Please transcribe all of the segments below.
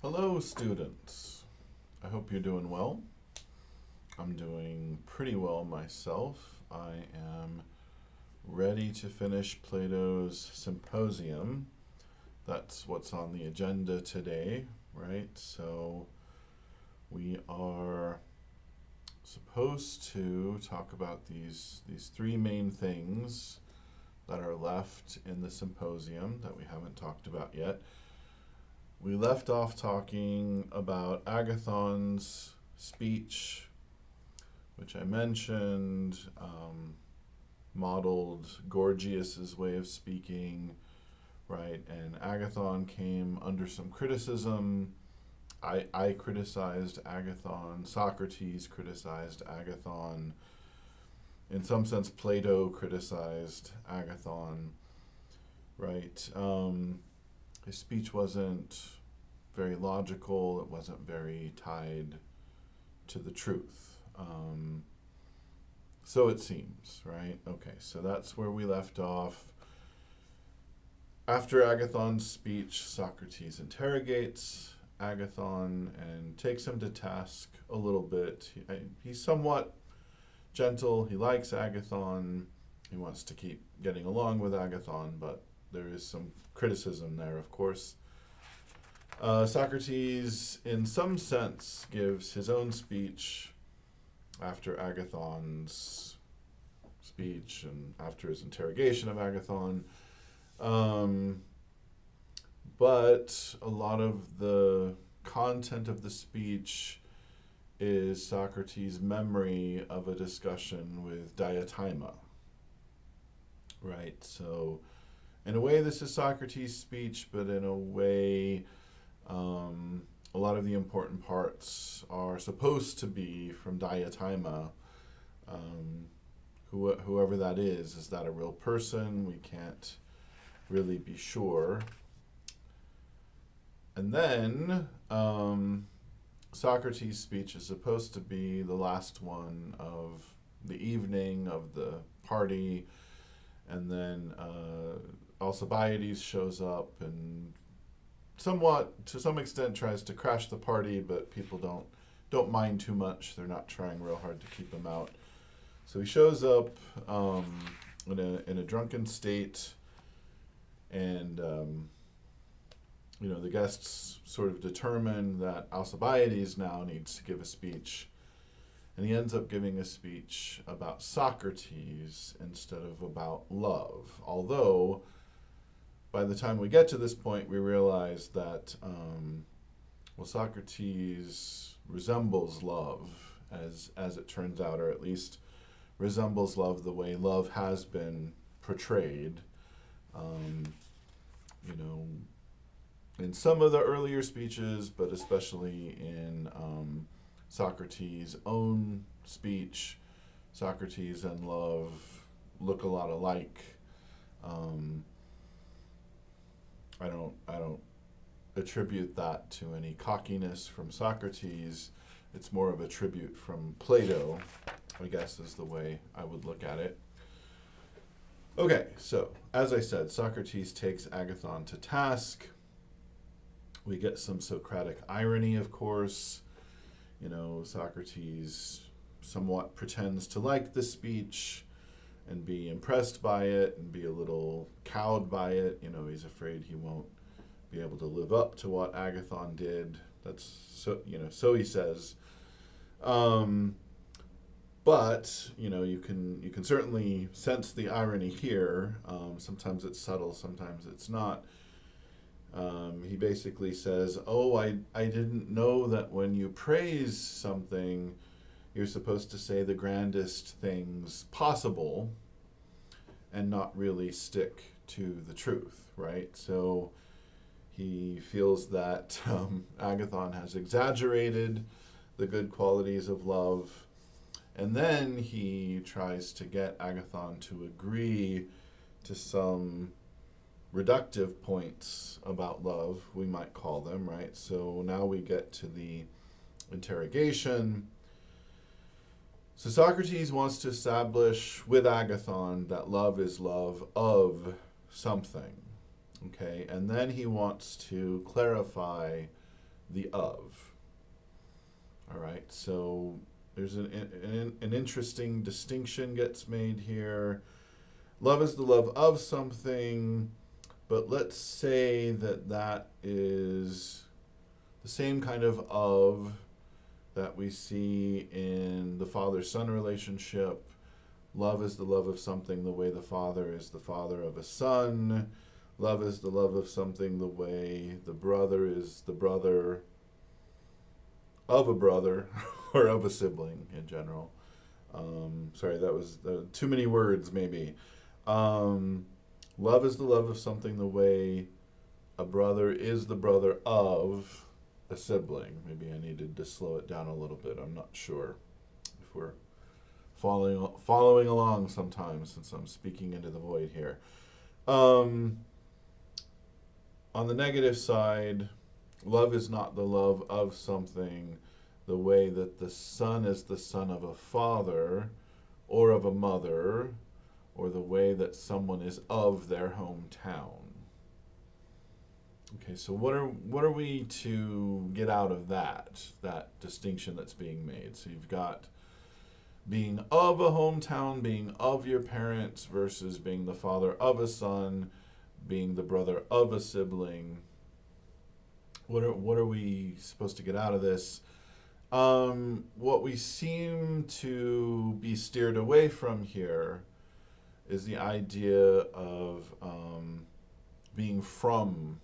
Hello, students. I hope you're doing well. I'm doing pretty well myself. I am ready to finish Plato's Symposium. That's what's on the agenda today, right? So we are supposed to talk about these three main things that are left in the symposium that we haven't talked about yet. We left off talking about Agathon's speech, which I mentioned, modeled Gorgias's way of speaking, right? And Agathon came under some criticism. I criticized Agathon. Socrates criticized Agathon. In some sense, Plato criticized Agathon, right? His speech wasn't very logical. It wasn't very tied to the truth. So it seems, right? Okay, so that's where we left off. After Agathon's speech, Socrates interrogates Agathon and takes him to task a little bit. He's somewhat gentle. He likes Agathon. He wants to keep getting along with Agathon, but there is some criticism there, of course. Socrates, in some sense, gives his own speech after Agathon's speech and after his interrogation of Agathon. But a lot of the content of the speech is Socrates' memory of a discussion with Diotima, right? So in a way, this is Socrates' speech, but in a way, a lot of the important parts are supposed to be from Diotima. Whoever that is that a real person? We can't really be sure. And then Socrates' speech is supposed to be the last one of the evening, of the party, and then Alcibiades shows up and somewhat, to some extent, tries to crash the party, but people don't mind too much. They're not trying real hard to keep him out. So he shows up in a drunken state, and the guests sort of determine that Alcibiades now needs to give a speech. And he ends up giving a speech about Socrates instead of about love. Although, by the time we get to this point, we realize that, Socrates resembles love, as it turns out, or at least resembles love the way love has been portrayed. In some of the earlier speeches, but especially in Socrates' own speech, Socrates and love look a lot alike. I don't attribute that to any cockiness from Socrates. It's more of a tribute from Plato, I guess, is the way I would look at it. Okay, so as I said, Socrates takes Agathon to task. We get some Socratic irony, of course. Socrates somewhat pretends to like the speech and be impressed by it and be a little cowed by it. He's afraid he won't be able to live up to what Agathon did. That's so he says. But you can certainly sense the irony here. Sometimes it's subtle, sometimes it's not. He basically says, I didn't know that when you praise something, you're supposed to say the grandest things possible and not really stick to the truth, right? So he feels that Agathon has exaggerated the good qualities of love, and then he tries to get Agathon to agree to some reductive points about love, we might call them, right? So now we get to the interrogation. So Socrates wants to establish with Agathon that love is love of something, okay? And then he wants to clarify the of. All right, so there's an interesting distinction gets made here. Love is the love of something, but let's say that that is the same kind of that we see in the father-son relationship. Love is the love of something the way the father is the father of a son. Love is the love of something the way the brother is the brother of a brother or of a sibling in general. Sorry, that was too many words maybe. Love is the love of something the way a brother is the brother of a sibling. Maybe I needed to slow it down a little bit. I'm not sure if we're following along sometimes, since I'm speaking into the void here. On the negative side, love is not the love of something the way that the son is the son of a father or of a mother, or the way that someone is of their hometown. Okay, so what are we to get out of that distinction that's being made? So you've got being of a hometown, being of your parents, versus being the father of a son, being the brother of a sibling. What are we supposed to get out of this? What we seem to be steered away from here is the idea of being from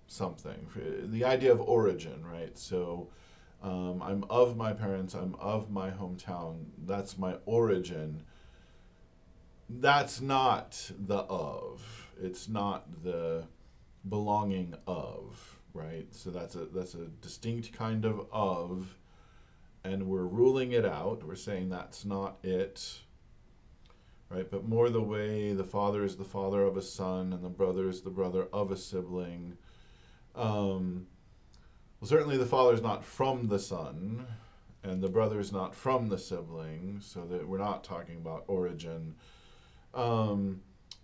something, the idea of origin, right? So I'm of my parents, I'm of my hometown, that's my origin. That's not the of. It's not the belonging of, right? So that's a distinct kind of, and we're ruling it out. We're saying that's not it, right? But more the way the father is the father of a son and the brother is the brother of a sibling. Well, certainly the father is not from the son, and the brother is not from the sibling, so that we're not talking about origin.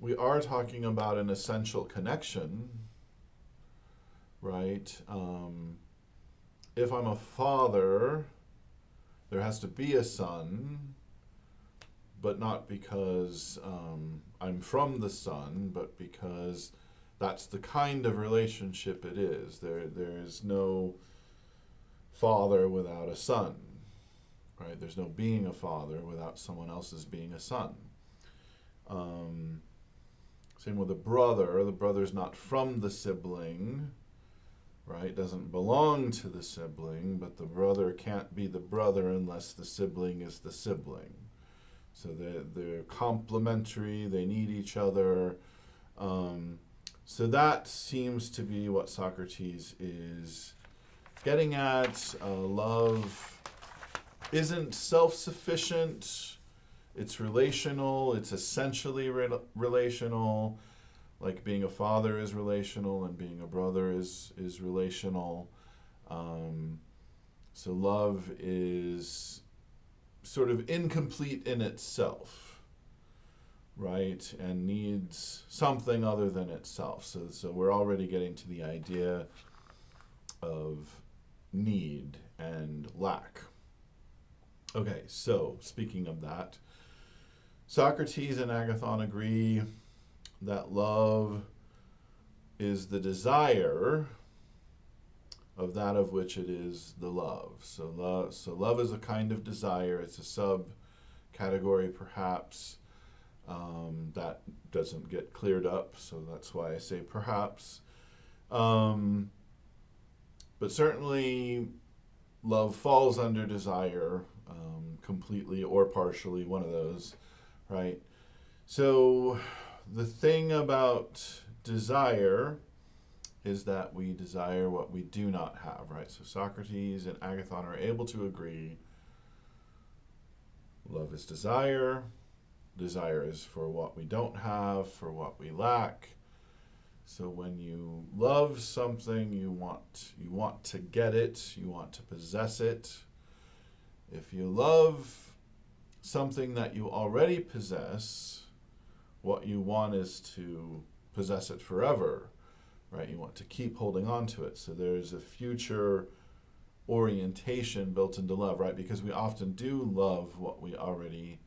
We are talking about an essential connection, right? If I'm a father, there has to be a son, but not because I'm from the son, but because that's the kind of relationship it is. There is no father without a son, right? There's no being a father without someone else's being a son. Same with a brother. The brother's not from the sibling, right? Doesn't belong to the sibling, but the brother can't be the brother unless the sibling is the sibling. So they're complementary, they need each other. So that seems to be what Socrates is getting at. Love isn't self-sufficient, it's relational, it's essentially relational, like being a father is relational and being a brother is relational. So love is sort of incomplete in itself, right? And needs something other than itself. So we're already getting to the idea of need and lack. Okay, so speaking of that, Socrates and Agathon agree that love is the desire of that of which it is the love. So love is a kind of desire. It's a subcategory, perhaps, that doesn't get cleared up. So that's why I say perhaps. But certainly, love falls under desire, completely or partially, one of those, right? So the thing about desire is that we desire what we do not have, right? So Socrates and Agathon are able to agree love is desire. Desire is for what we don't have, for what we lack. So when you love something, you want to get it, you want to possess it. If you love something that you already possess, what you want is to possess it forever. right? You want to keep holding on to it. So there's a future orientation built into love, right? Because we often do love what we already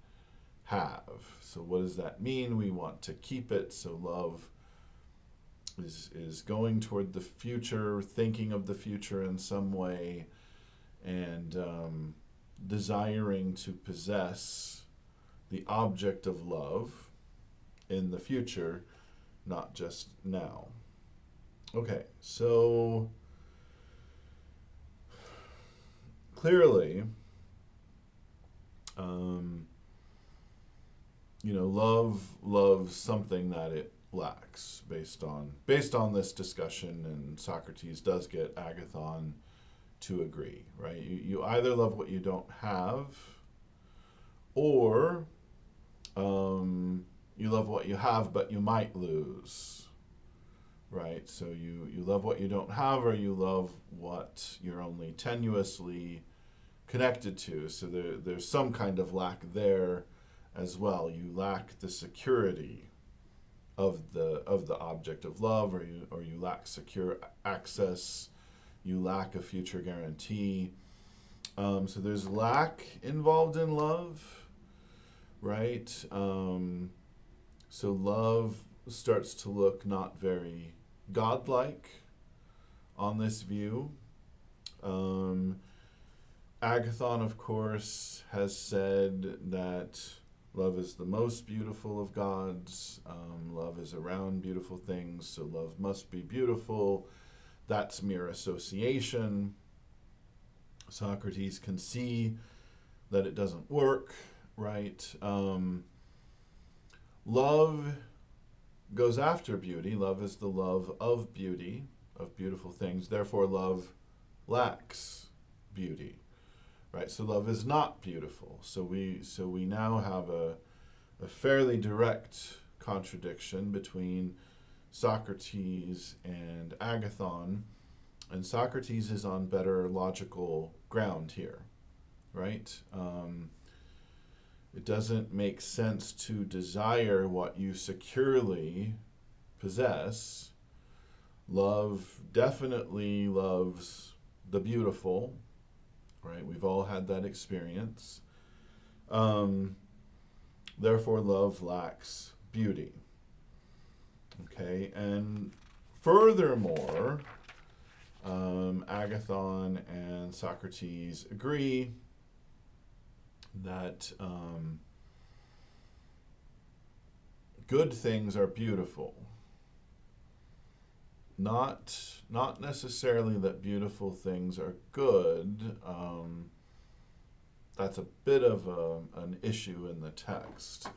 have. So what does that mean? We want to keep it. So love is going toward the future, thinking of the future in some way, and desiring to possess the object of love in the future, not just now. Okay, so clearly, love loves something that it lacks based on this discussion, and Socrates does get Agathon to agree, right? You either love what you don't have, or you love what you have but you might lose, right? So you love what you don't have, or you love what you're only tenuously connected to. So there's some kind of lack there as well. You lack the security of the object of love, or you lack secure access. You lack a future guarantee. So there's lack involved in love, right? So love starts to look not very godlike on this view. Agathon, of course, has said that love is the most beautiful of gods. Love is around beautiful things, so love must be beautiful. That's mere association. Socrates can see that it doesn't work, right? Love goes after beauty. Love is the love of beauty, of beautiful things. Therefore, love lacks beauty, right? So love is not beautiful. So we now have a fairly direct contradiction between Socrates and Agathon, and Socrates is on better logical ground here, right? It doesn't make sense to desire what you securely possess. Love definitely loves the beautiful, right? We've all had that experience. Therefore, love lacks beauty. Okay, and furthermore, Agathon and Socrates agree that good things are beautiful. Not necessarily that beautiful things are good. That's a bit of an issue in the text.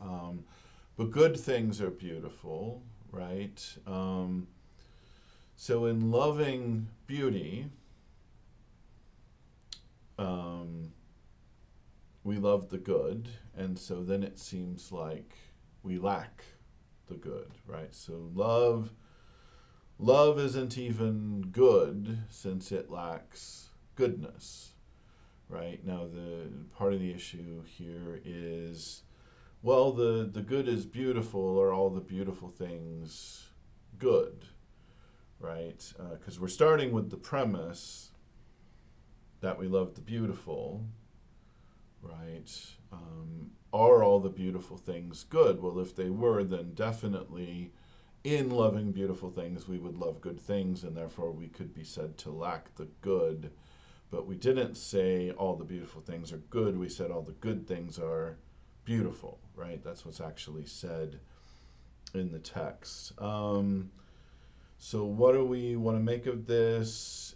But good things are beautiful, right? So in loving beauty, we love the good, and so then it seems like we lack the good, right? So love isn't even good since it lacks goodness, right? Now the part of the issue here is, well, the good is beautiful. Are all the beautiful things good, right? Because we're starting with the premise that we love the beautiful, right? Are all the beautiful things good? Well, if they were, then definitely in loving beautiful things, we would love good things, and therefore we could be said to lack the good. But we didn't say all the beautiful things are good. We said all the good things are beautiful, right? That's what's actually said in the text. So what do we want to make of this?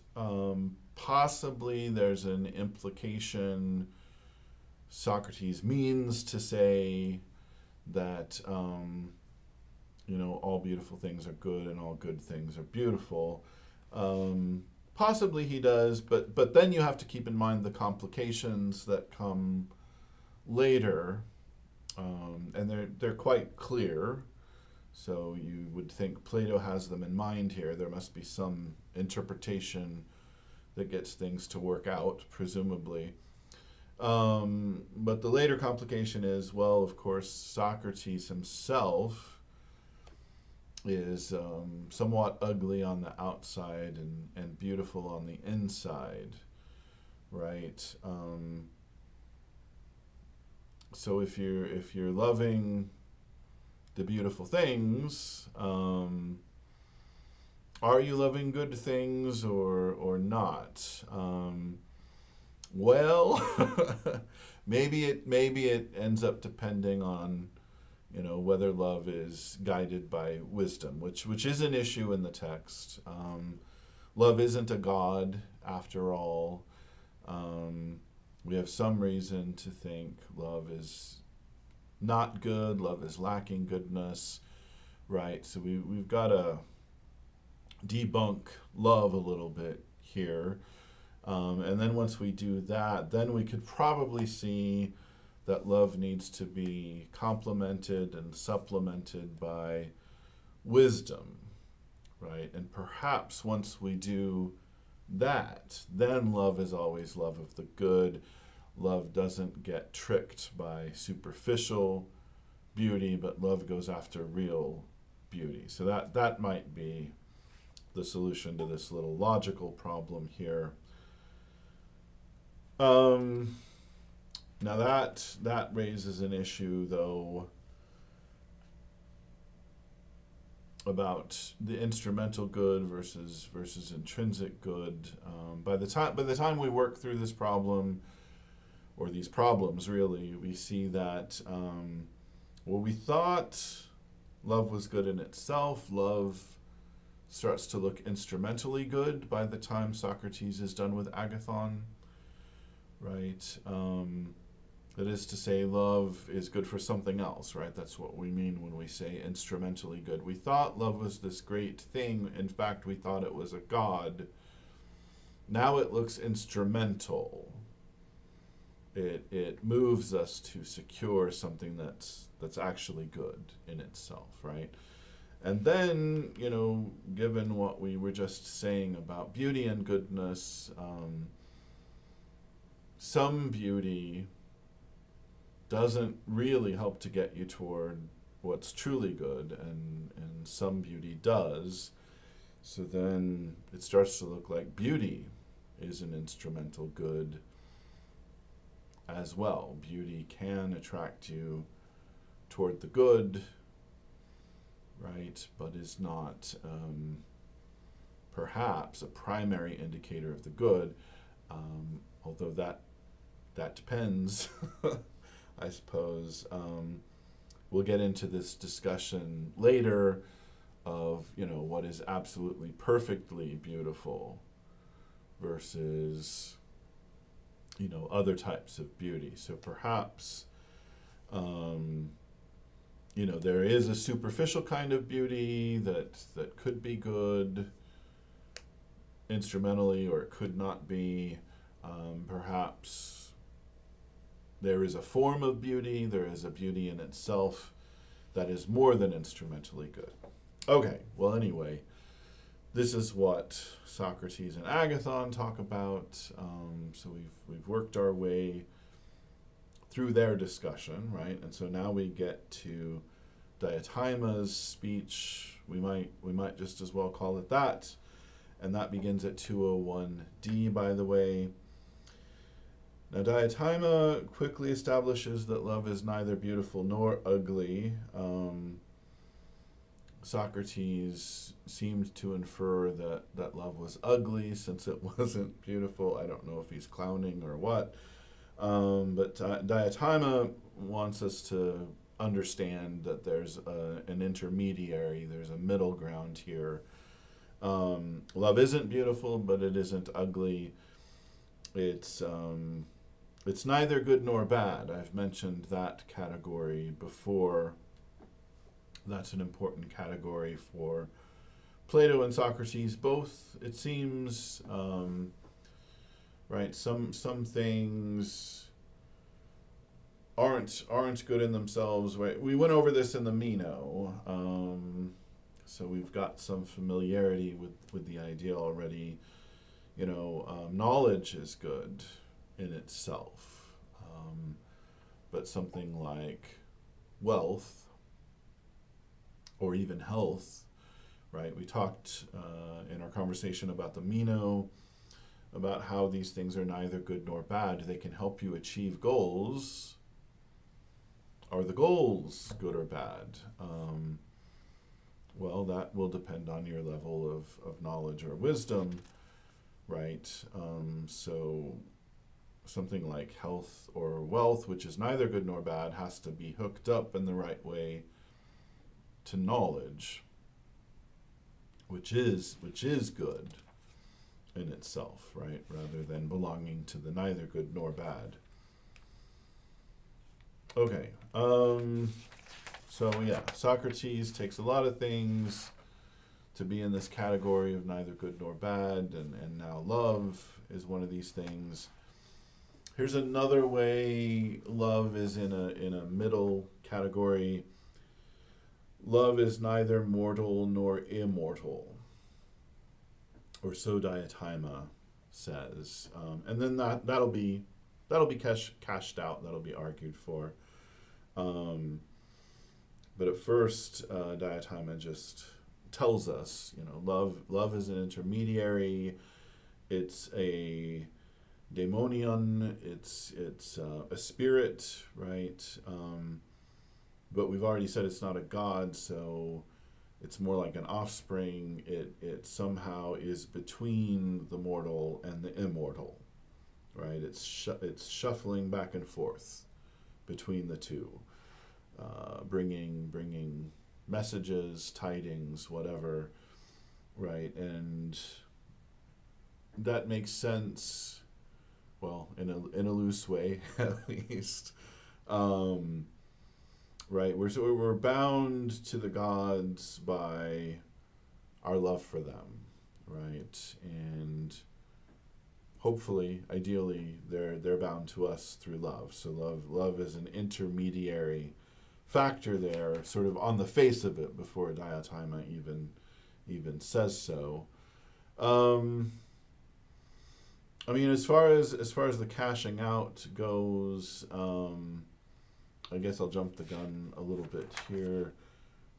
Possibly there's an implication Socrates means to say that all beautiful things are good and all good things are beautiful. Possibly he does, but then you have to keep in mind the complications that come later, and they're quite clear. So you would think Plato has them in mind here. There must be some interpretation that gets things to work out, presumably. But the later complication is, well, of course, Socrates himself is somewhat ugly on the outside and beautiful on the inside, right? So if you're loving the beautiful things, are you loving good things or not? Well, maybe it ends up depending on whether love is guided by wisdom, which is an issue in the text. Love isn't a god after all. We have some reason to think love is not good. Love is lacking goodness, right? So we've got to debunk love a little bit here. And then once we do that, then we could probably see that love needs to be complemented and supplemented by wisdom, right? And perhaps once we do that, then love is always love of the good. Love doesn't get tricked by superficial beauty, but love goes after real beauty. So that might be the solution to this little logical problem here. Now that raises an issue, though, about the instrumental good versus intrinsic good. By the time we work through this problem, or these problems really, we see that we thought love was good in itself. Love starts to look instrumentally good by the time Socrates is done with Agathon, right? That is to say, love is good for something else, right? That's what we mean when we say instrumentally good. We thought love was this great thing. In fact, we thought it was a god. Now it looks instrumental. It moves us to secure something that's actually good in itself, right? And then, given what we were just saying about beauty and goodness, some beauty doesn't really help to get you toward what's truly good, and some beauty does. So then it starts to look like beauty is an instrumental good as well. Beauty can attract you toward the good, right, but is not perhaps a primary indicator of the good, although that depends. I suppose. We'll get into this discussion later of, what is absolutely perfectly beautiful versus, other types of beauty. So perhaps, there is a superficial kind of beauty that could be good instrumentally, or it could not be. Perhaps there is a form of beauty, there is a beauty in itself that is more than instrumentally good. Okay, well, anyway, this is what Socrates and Agathon talk about. So we've worked our way through their discussion, right? And so now we get to Diotima's speech. We might just as well call it that. And that begins at 201D, by the way. Now, Diotima quickly establishes that love is neither beautiful nor ugly. Socrates seemed to infer that love was ugly since it wasn't beautiful. I don't know if he's clowning or what. But Diotima wants us to understand that there's an intermediary, there's a middle ground here. Love isn't beautiful, but it isn't ugly. It's neither good nor bad. I've mentioned that category before. That's an important category for Plato and Socrates both, it seems. Right, some things aren't good in themselves. Right? We went over this in the Meno, so we've got some familiarity with the idea already. Knowledge is good in itself, but something like wealth or even health right? We talked in our conversation about the Meno, about how these things are neither good nor bad. They can help you achieve goals. Are the goals good or bad? Well, that will depend on your level of knowledge or wisdom, right? So something like health or wealth, which is neither good nor bad, has to be hooked up in the right way to knowledge, which is good in itself, right? Rather than belonging to the neither good nor bad. Okay. So yeah, Socrates takes a lot of things to be in this category of neither good nor bad, and now love is one of these things. Here's another way love is in a middle category. Love is neither mortal nor immortal, or so Diotima says, and then that'll be cashed out. That'll be argued for. But at first, Diotima just tells us, love is an intermediary. It's a daemonion. It's a spirit, right? But we've already said it's not a god, so it's more like an offspring. It somehow is between the mortal and the immortal, right? It's shuffling back and forth between the two, bringing messages, tidings, whatever, right? And that makes sense, well, in a loose way, at least. Right, we're bound to the gods by our love for them, right? And hopefully, ideally, they're bound to us through love. So love is an intermediary factor there, sort of on the face of it, before Diotima even says so. I mean, as far as the cashing out goes, I guess I'll jump the gun a little bit here,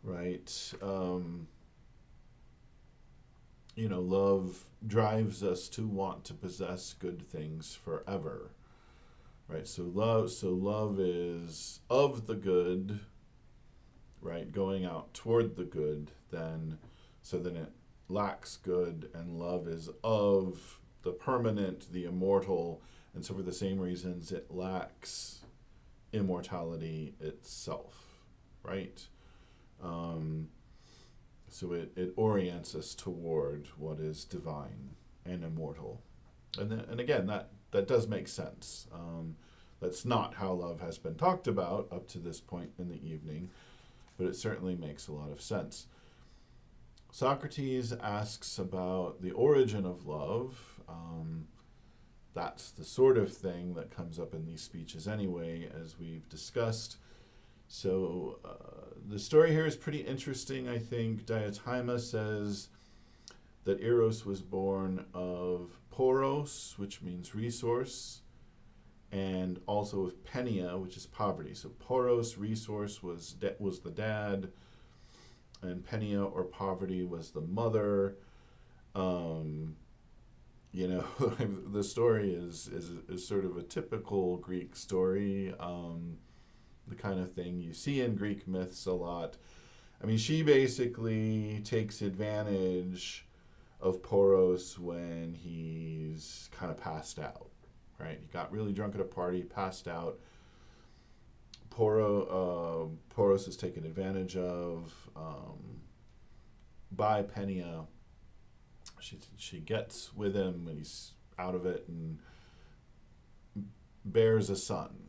right? Love drives us to want to possess good things forever, right? So love is of the good, right? Going out toward the good, then it lacks good, and love is of the permanent, the immortal, and so for the same reasons it lacks immortality itself, right? So it orients us toward what is divine and immortal, and again that does make sense. That's not how love has been talked about up to this point in the evening, but it certainly makes a lot of sense. Socrates asks about the origin of love. That's the sort of thing that comes up in these speeches anyway, as we've discussed. So the story here is pretty interesting, I think. Diotima says that Eros was born of poros, which means resource, and also of penia, which is poverty. So poros, resource, was the dad, and penia, or poverty, was the mother. The story is sort of a typical Greek story, the kind of thing you see in Greek myths a lot. I mean, she basically takes advantage of Poros when he's kind of passed out, right? He got really drunk at a party, passed out. Poros is taken advantage of by Penia. She gets with him when he's out of it and bears a son,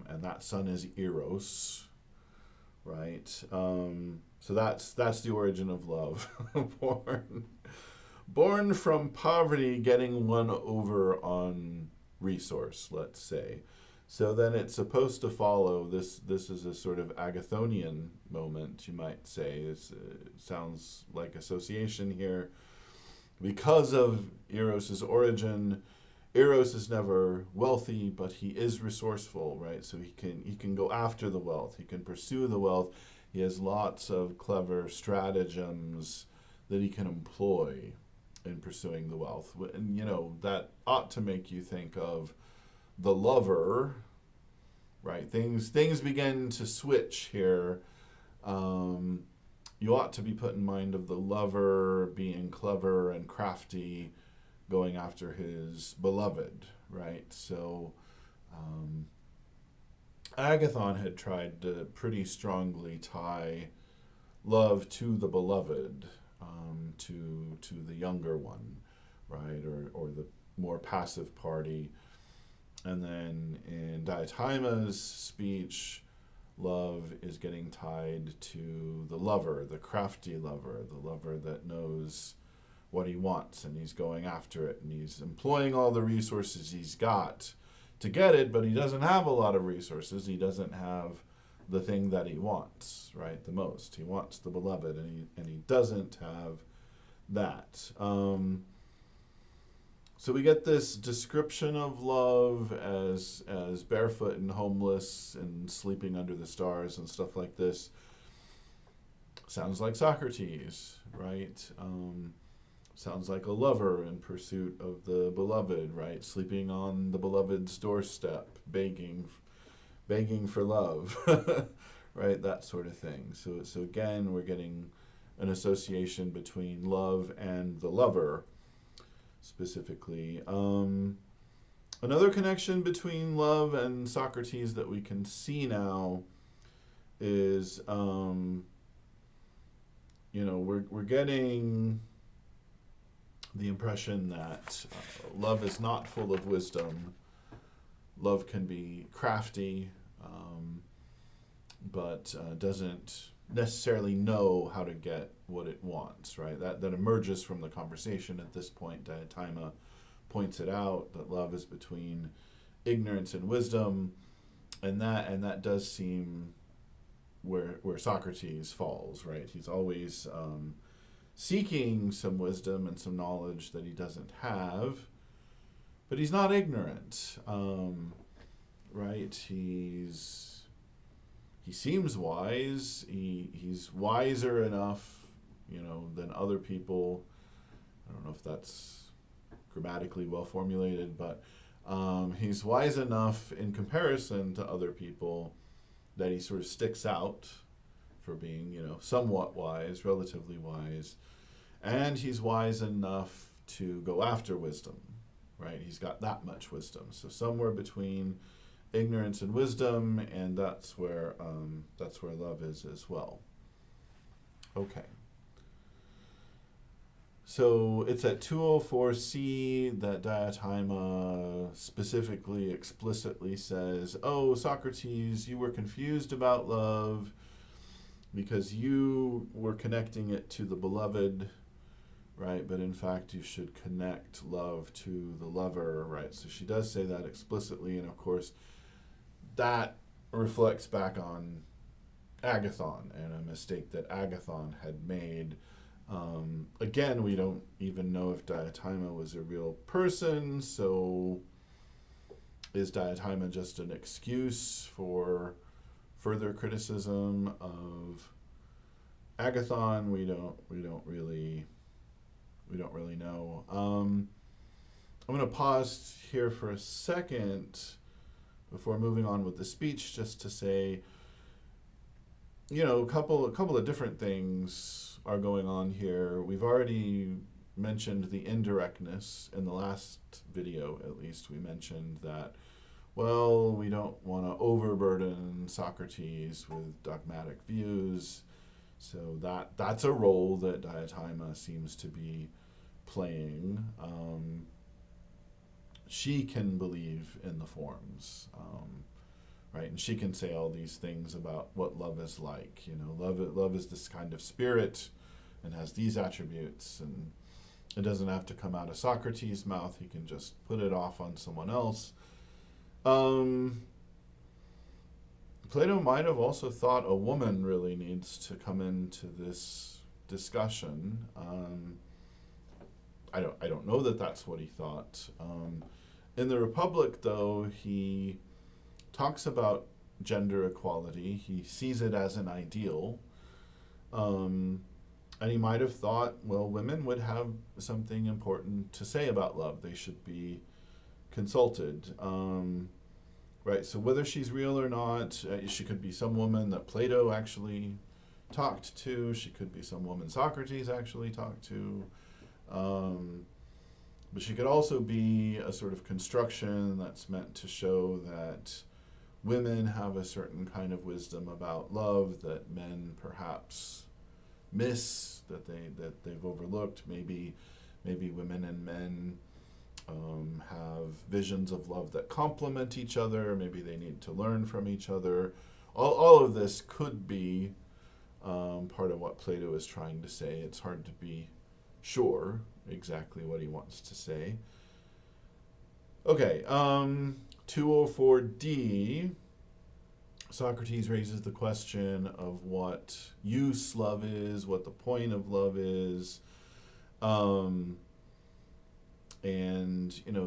and that son is Eros, right? So that's the origin of love. born from poverty, getting one over on resource, let's say. So then it's supposed to follow, this is a sort of Agathonian moment, you might say. It sounds like association here. Because of Eros' origin, Eros is never wealthy, but he is resourceful, right? So he can go after the wealth. He can pursue the wealth. He has lots of clever stratagems that he can employ in pursuing the wealth. And, that ought to make you think of the lover, right? Things begin to switch here. You ought to be put in mind of the lover being clever and crafty, going after his beloved, right? So Agathon had tried to pretty strongly tie love to the beloved, to the younger one, right, or the more passive party. And then in Diotima's speech, love is getting tied to the lover, the crafty lover, the lover that knows what he wants and he's going after it and he's employing all the resources he's got to get it, but he doesn't have a lot of resources. He doesn't have the thing that he wants, right, the most. He wants the beloved, and he doesn't have that. So we get this description of love as barefoot and homeless and sleeping under the stars and stuff like this. Sounds like Socrates, right? Sounds like a lover in pursuit of the beloved, right? Sleeping on the beloved's doorstep, begging for love, right? That sort of thing. So again, we're getting an association between love and the lover, specifically. Another connection between love and Socrates that we can see now is, we're getting the impression that love is not full of wisdom. Love can be crafty, but doesn't necessarily know how to get what it wants, right? That emerges from the conversation at this point. Diotima points it out, that love is between ignorance and wisdom, and that does seem where Socrates falls, right? He's always seeking some wisdom and some knowledge that he doesn't have, but he's not ignorant, right? He seems wise. He's wiser enough, than other people. I don't know if that's grammatically well formulated, but he's wise enough in comparison to other people that he sort of sticks out for being, somewhat wise, relatively wise. And he's wise enough to go after wisdom, right? He's got that much wisdom. So somewhere between ignorance and wisdom, and that's where love is as well. Okay. So it's at 204C that Diotima specifically, explicitly says, "Oh, Socrates, you were confused about love because you were connecting it to the beloved, right? But in fact, you should connect love to the lover," right? So she does say that explicitly, and of course, that reflects back on Agathon and a mistake that Agathon had made. Again, we don't even know if Diotima was a real person, so is Diotima just an excuse for further criticism of Agathon? We don't really know. I'm going to pause here for a second before moving on with the speech, just to say, a couple of different things are going on here. We've already mentioned the indirectness in the last video. At least we mentioned that, well, we don't want to overburden Socrates with dogmatic views, so that's a role that Diotima seems to be playing. She can believe in the forms, right? And she can say all these things about what love is like. Love is this kind of spirit and has these attributes, and it doesn't have to come out of Socrates' mouth. He can just put it off on someone else. Plato might have also thought a woman really needs to come into this discussion. I don't know that that's what he thought. In the Republic, though, he talks about gender equality. He sees it as an ideal. And he might have thought, well, women would have something important to say about love. They should be consulted. Right, so whether she's real or not, she could be some woman that Plato actually talked to. She could be some woman Socrates actually talked to. But she could also be a sort of construction that's meant to show that women have a certain kind of wisdom about love that men perhaps miss, that they've overlooked. Maybe women and men have visions of love that complement each other. Maybe they need to learn from each other. All of this could be part of what Plato is trying to say. It's hard to be sure exactly what he wants to say. Okay, 204D, Socrates raises the question of what use love is, what the point of love is. And,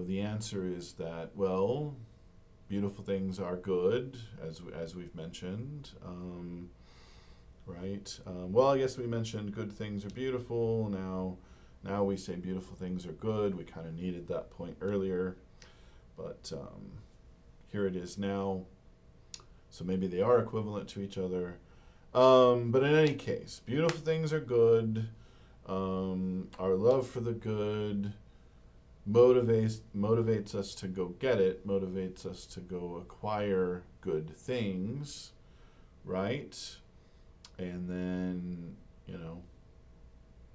the answer is that, well, beautiful things are good, as we've mentioned, right? Well, I guess we mentioned good things are beautiful. Now we say beautiful things are good. We kind of needed that point earlier, but here it is now. So maybe they are equivalent to each other. But in any case, beautiful things are good. Our love for the good motivates us to go get it, motivates us to go acquire good things, right? And then,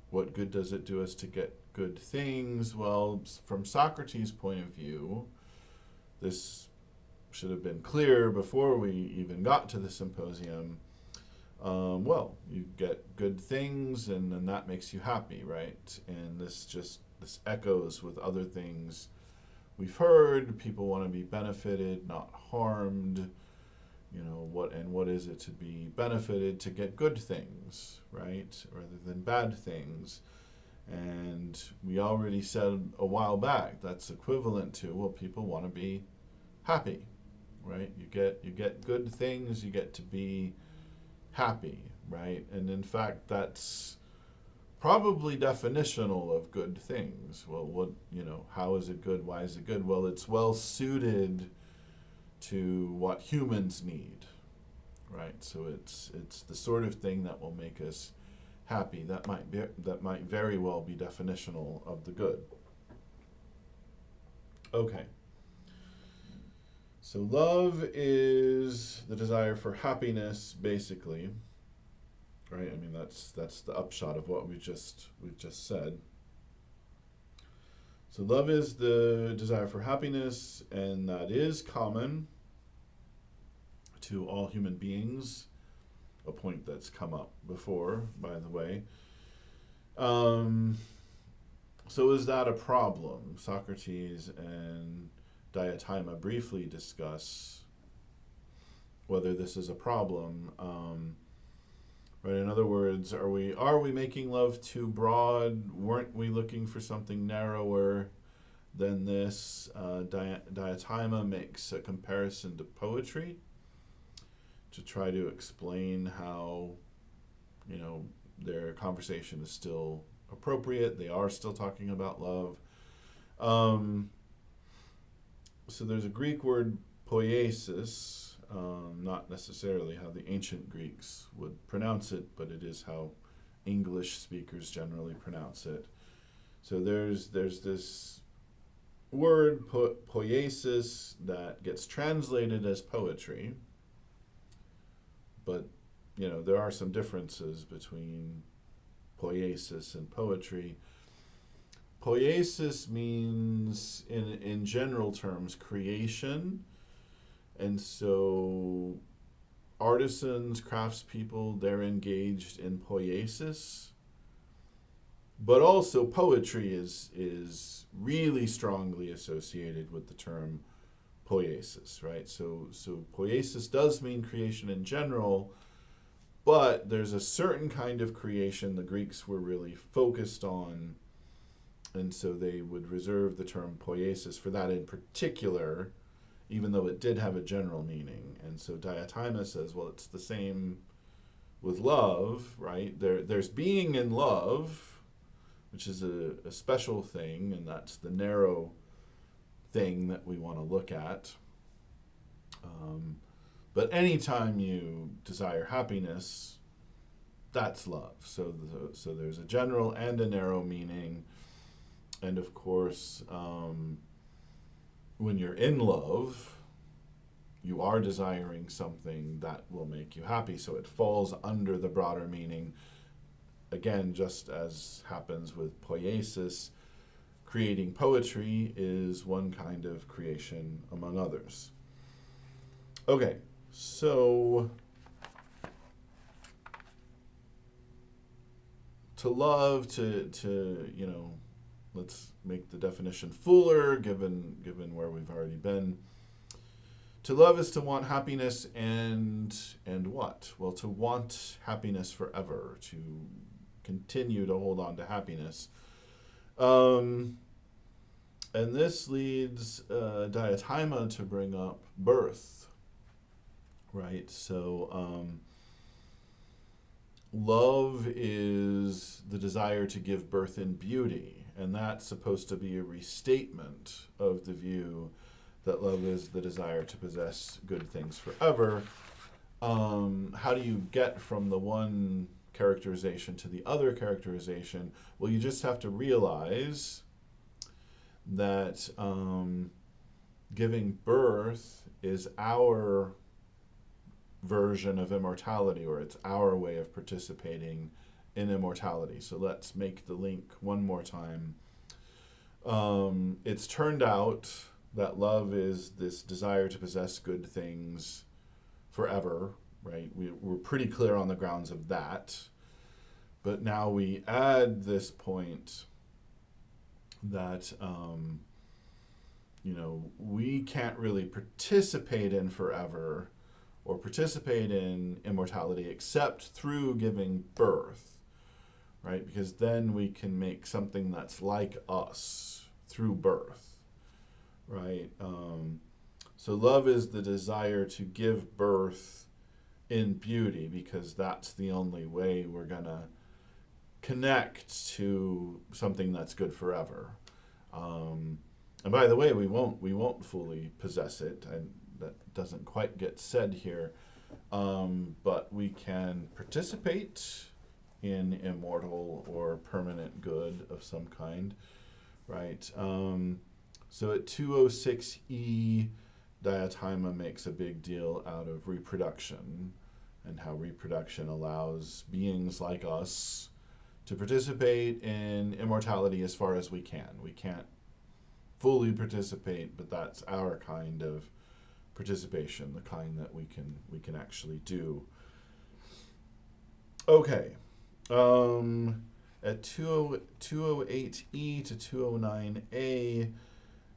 what good does it do us to get good things? Well, from Socrates' point of view, this should have been clear before we even got to the Symposium. Well, you get good things, and then that makes you happy, right? And this echoes with other things we've heard. People want to be benefited, not harmed. What is it to be benefited? To get good things, right? Rather than bad things. And we already said a while back that's equivalent to, well, people want to be happy, right? You get good things, you get to be happy, right? And in fact, that's probably definitional of good things. Well, how is it good? Why is it good? Well, it's well suited to what humans need, right? So it's the sort of thing that will make us happy. That might very well be definitional of the good. Okay. So love is the desire for happiness, basically, right? I mean, that's the upshot of what we've just said. So love is the desire for happiness, and that is common to all human beings, a point that's come up before, by the way. So is that a problem? Socrates and Diotima briefly discuss whether this is a problem. Right. In other words, are we making love too broad? Weren't we looking for something narrower than this? Diotima makes a comparison to poetry to try to explain how, their conversation is still appropriate. They are still talking about love. So there's a Greek word, poiesis, not necessarily how the ancient Greeks would pronounce it, but it is how English speakers generally pronounce it. So there's this word, poiesis, that gets translated as poetry, but there are some differences between poiesis and poetry. Poiesis means, in general terms, creation. And so artisans, craftspeople, they're engaged in poiesis. But also poetry is really strongly associated with the term poiesis, right? So poiesis does mean creation in general, but there's a certain kind of creation the Greeks were really focused on, and so they would reserve the term poiesis for that in particular, even though it did have a general meaning. And so Diotima says, well, it's the same with love, right? There's being in love, which is a special thing, and that's the narrow thing that we want to look at. But anytime you desire happiness, that's love. So there's a general and a narrow meaning. And of course, when you're in love, you are desiring something that will make you happy. So it falls under the broader meaning. Again, just as happens with poiesis, creating poetry is one kind of creation among others. Okay, so to love, to let's make the definition fuller, given where we've already been. To love is to want happiness, and what? Well, to want happiness forever, to continue to hold on to happiness. And this leads Diotima to bring up birth, right? So love is the desire to give birth in beauty, and that's supposed to be a restatement of the view that love is the desire to possess good things forever. How do you get from the one characterization to the other characterization? Well, you just have to realize that giving birth is our version of immortality, or it's our way of participating in immortality. So let's make the link one more time. It's turned out that love is this desire to possess good things forever, right? We're pretty clear on the grounds of that. But now we add this point that, we can't really participate in forever or participate in immortality except through giving birth, right? Because then we can make something that's like us through birth, right? So love is the desire to give birth in beauty, because that's the only way we're gonna connect to something that's good forever. And by the way, we won't fully possess it, and that doesn't quite get said here, but we can participate in immortal or permanent good of some kind, right? So at 206e, Diotima makes a big deal out of reproduction, and how reproduction allows beings like us to participate in immortality as far as we can. We can't fully participate, but that's our kind of participation, the kind that we can actually do. Okay. At 208e to 209a,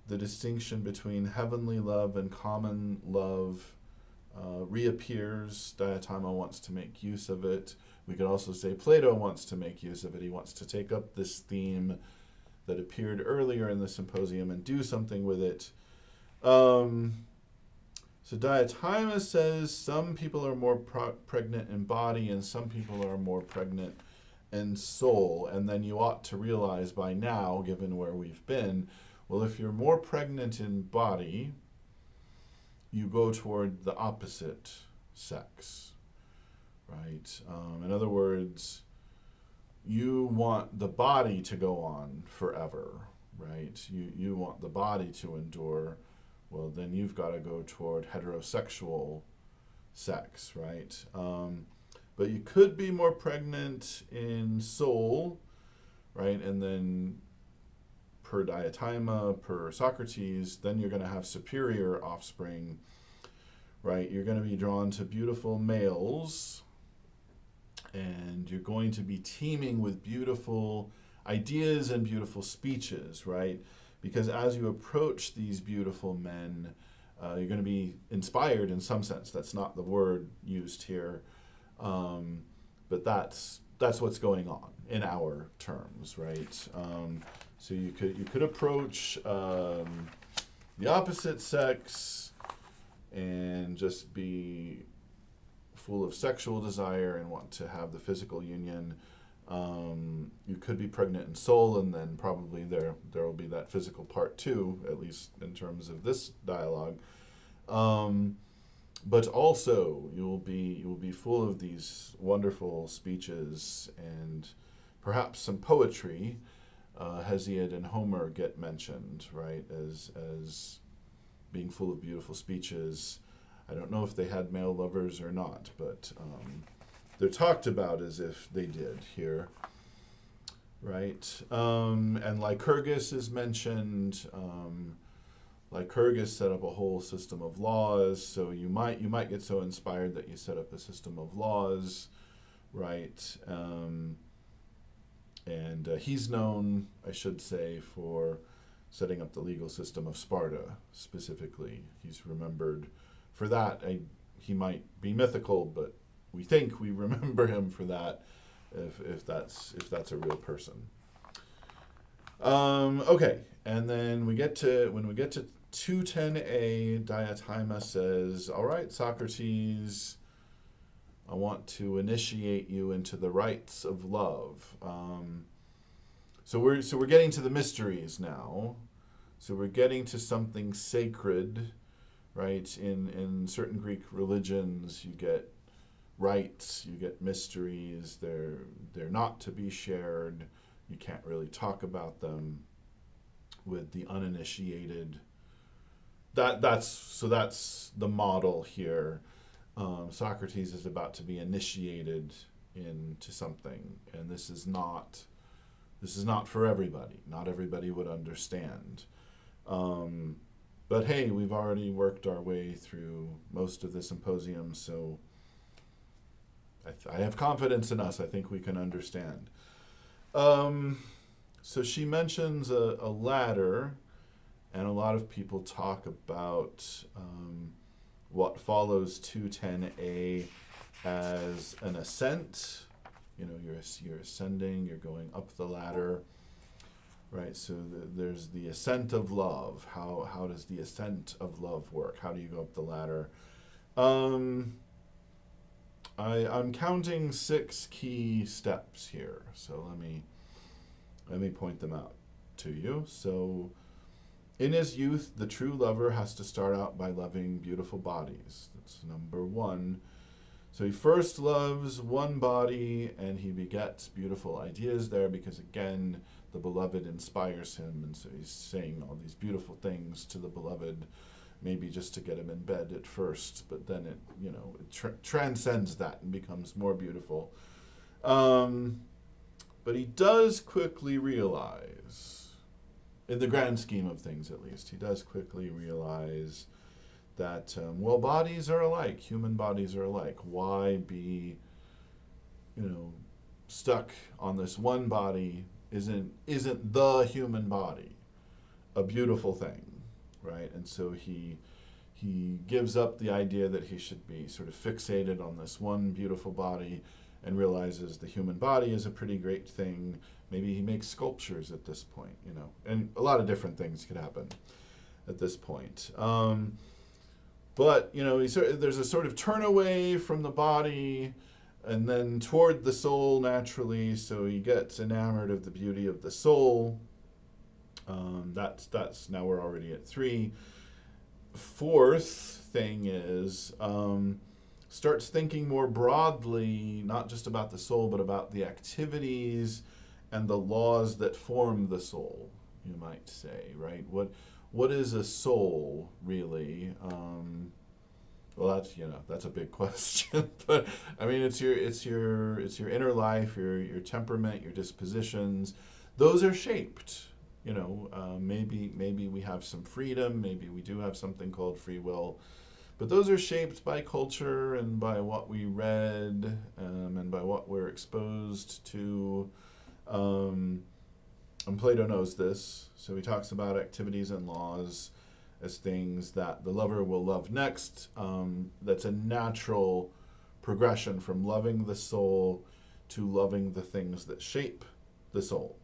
the distinction between heavenly love and common love reappears. Diotima wants to make use of it. We could also say Plato wants to make use of it. He wants to take up this theme that appeared earlier in the Symposium and do something with it. So Diotima says some people are more pregnant in body and some people are more pregnant in soul. And then you ought to realize by now, given where we've been, well, if you're more pregnant in body, you go toward the opposite sex, right? In other words, you want the body to go on forever, right? You want the body to endure. Well, then you've got to go toward heterosexual sex, right? But you could be more pregnant in soul, right? And then per Diotima, per Socrates, then you're going to have superior offspring, right? You're going to be drawn to beautiful males, and you're going to be teeming with beautiful ideas and beautiful speeches, right? Because as you approach these beautiful men, you're going to be inspired in some sense. That's not the word used here, but that's what's going on in our terms, right? So you could approach the opposite sex and just be full of sexual desire and want to have the physical union. You could be pregnant in soul, and then probably there will be that physical part too, at least in terms of this dialogue. But also you will be full of these wonderful speeches and perhaps some poetry. Hesiod and Homer get mentioned, right, as being full of beautiful speeches. I don't know if they had male lovers or not, but they're talked about as if they did here, right? And Lycurgus is mentioned. Lycurgus set up a whole system of laws, so you might get so inspired that you set up a system of laws, right? And he's known, I should say, for setting up the legal system of Sparta specifically. He's remembered for that. He might be mythical, but we think we remember him for that, if that's a real person. Okay, and then when we get to 210a, Diotima says, "All right, Socrates, I want to initiate you into the rites of love." So we're getting to the mysteries now. So we're getting to something sacred, right? In certain Greek religions, you get rites, you get mysteries. They're not to be shared. You can't really talk about them with the uninitiated. That's the model here. Socrates is about to be initiated into something, and this is not for everybody. Not everybody would understand. But hey, we've already worked our way through most of the Symposium, so I have confidence in us. I think we can understand. So she mentions a ladder, and a lot of people talk about what follows 210a as an ascent. You know, you're ascending, you're going up the ladder, right? So there's the ascent of love. How does the ascent of love work? How do you go up the ladder? I'm counting 6 key steps here. So let me point them out to you. So in his youth, the true lover has to start out by loving beautiful bodies. That's number 1. So he first loves one body, and he begets beautiful ideas there because, again, the beloved inspires him, and so he's saying all these beautiful things to the beloved, maybe just to get him in bed at first, but then it transcends that and becomes more beautiful. But he does quickly realize, in the grand scheme of things at least, he does quickly realize that, bodies are alike, human bodies are alike. Why be, stuck on this one body? Isn't the human body a beautiful thing, right? And so he gives up the idea that he should be sort of fixated on this one beautiful body and realizes the human body is a pretty great thing. Maybe he makes sculptures at this point, and a lot of different things could happen at this point. But, there's a sort of turn away from the body and then toward the soul naturally, so he gets enamored of the beauty of the soul. That's now we're already at 3. 4th thing is starts thinking more broadly, not just about the soul, but about the activities and the laws that form the soul, you might say, right? What is a soul, really? Well, that's a big question, but I mean, it's your inner life, your temperament, your dispositions. Those are shaped. Maybe we have some freedom. Maybe we do have something called free will, but those are shaped by culture and by what we read, and by what we're exposed to. And Plato knows this, so he talks about activities and laws as things that the lover will love next. That's a natural progression from loving the soul to loving the things that shape the soul.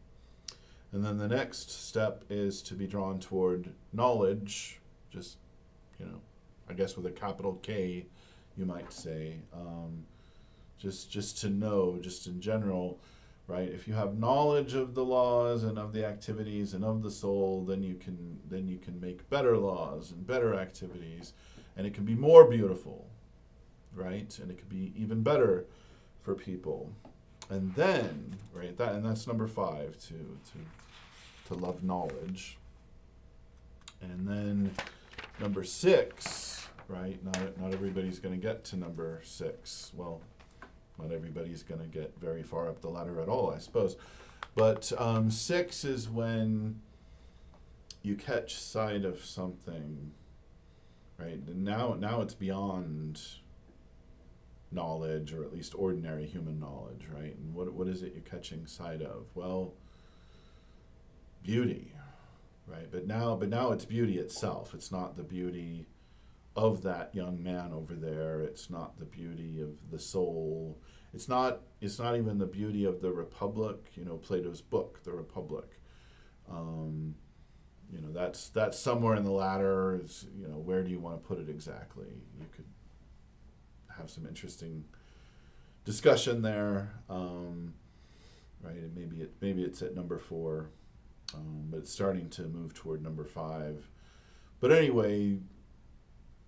And then the next step is to be drawn toward knowledge, just, I guess with a capital K, you might say. Just to know, just in general, right? If you have knowledge of the laws and of the activities and of the soul, then you can make better laws and better activities, and it can be more beautiful, right? And it could be even better for people. And then, right, that's number 5, to love knowledge. And then number 6, right? Not everybody's going to get to number 6. Well, not everybody's going to get very far up the ladder at all, I suppose. But 6 is when you catch sight of something, right? And now it's beyond knowledge, or at least ordinary human knowledge, right? And what is it you're catching sight of? Well, beauty, right? But now it's beauty itself. It's not the beauty of that young man over there. It's not the beauty of the soul. It's not even the beauty of the Republic, Plato's book, The Republic. That's somewhere in the ladder. Where do you want to put it exactly? You could have some interesting discussion there, right? And maybe it's at number 4, but it's starting to move toward number 5. But anyway,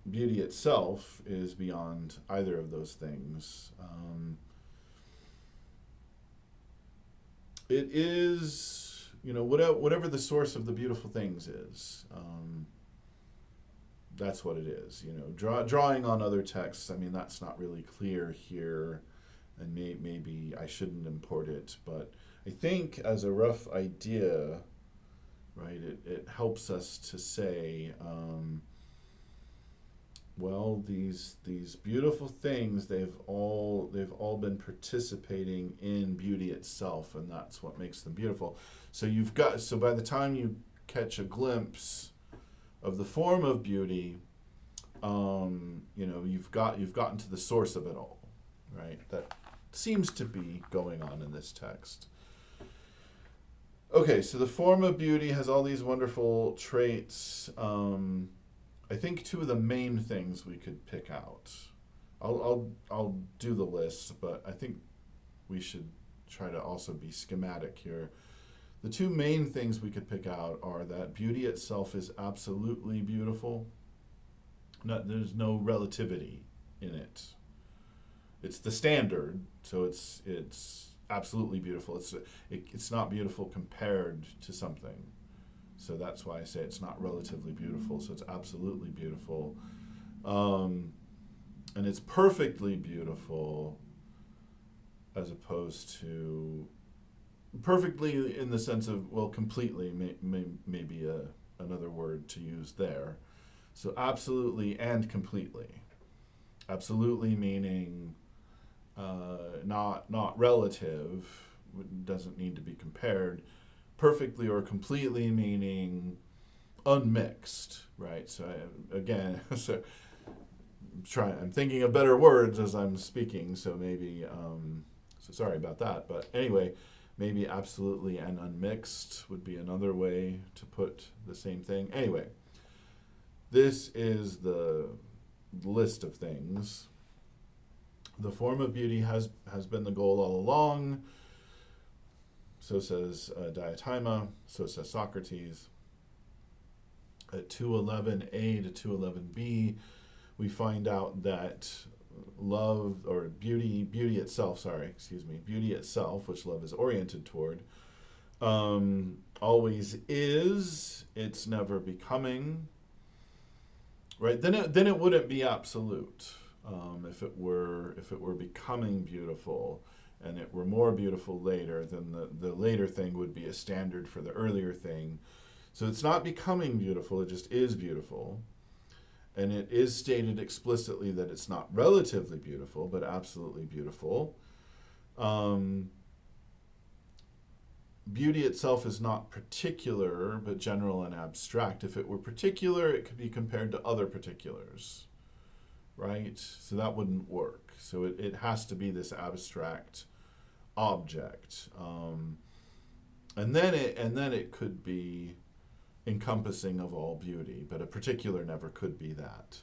beauty itself is beyond either of those things. It is, whatever the source of the beautiful things is. That's what it is. Drawing on other texts. I mean, that's not really clear here, and maybe I shouldn't import it. But I think as a rough idea, right, it helps us to say, well, these beautiful things, they've all been participating in beauty itself, and that's what makes them beautiful. So by the time you catch a glimpse of the form of beauty, you've gotten to the source of it all, right? That seems to be going on in this text. Okay, so the form of beauty has all these wonderful traits. I think 2 of the main things we could pick out. I'll do the list, but I think we should try to also be schematic here. The 2 main things we could pick out are that beauty itself is absolutely beautiful. There's no relativity in it. It's the standard, so it's absolutely beautiful. It's not beautiful compared to something. So that's why I say it's not relatively beautiful. So it's absolutely beautiful. And it's perfectly beautiful, as opposed to perfectly in the sense of, well, completely, maybe another word to use there. So absolutely and completely. Absolutely meaning not relative, doesn't need to be compared. Perfectly or completely meaning unmixed, right? So I'm thinking of better words as I'm speaking, so maybe, so sorry about that. But anyway, maybe absolutely and unmixed would be another way to put the same thing. Anyway, this is the list of things. The form of beauty has been the goal all along. So says Diotima, so says Socrates. At 211a to 211b, we find out that love, or beauty itself, beauty itself, which love is oriented toward, always is, it's never becoming, right? Then it wouldn't be absolute. If it were becoming beautiful, and it were more beautiful later, then the later thing would be a standard for the earlier thing. So it's not becoming beautiful, it just is beautiful. And it is stated explicitly that it's not relatively beautiful, but absolutely beautiful. Beauty itself is not particular, but general and abstract. If it were particular, it could be compared to other particulars, right? So that wouldn't work. So it has to be this abstract object, and then it could be encompassing of all beauty, but a particular never could be that.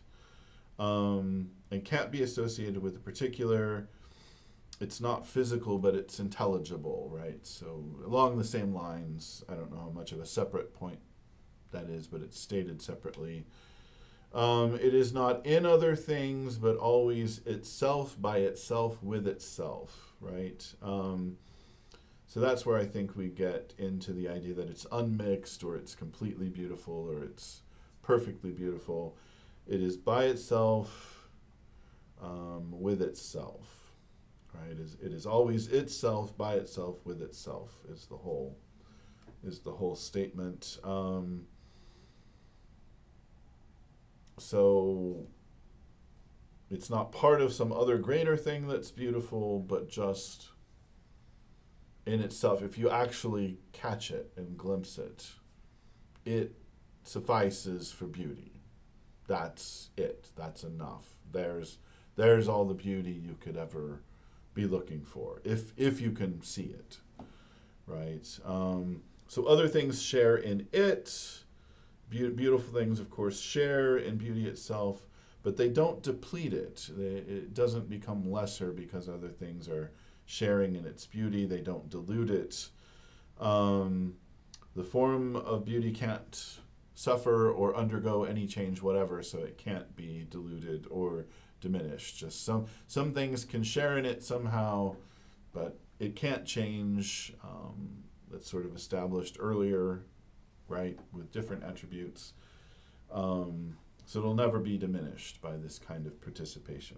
and can't be associated with a particular. It's not physical, but it's intelligible, right? So along the same lines, I don't know how much of a separate point that is, but it's stated separately. It is not in other things, but always itself, by itself, with itself, right? So that's where I think we get into the idea that it's unmixed, or it's completely beautiful, or it's perfectly beautiful. It is by itself, with itself, right? It is always itself, by itself, with itself is the whole statement. So it's not part of some other greater thing that's beautiful, but just in itself. If you actually catch it and glimpse it, it suffices for beauty. That's it. That's enough. There's all the beauty you could ever be looking for, if you can see it, right? So other things share in it. Beautiful things, of course, share in beauty itself, but they don't deplete it. It doesn't become lesser because other things are sharing in its beauty. They don't dilute it. The form of beauty can't suffer or undergo any change whatever, so it can't be diluted or diminished. Just some things can share in it somehow, but it can't change. That's sort of established earlier, right, with different attributes. So it'll never be diminished by this kind of participation.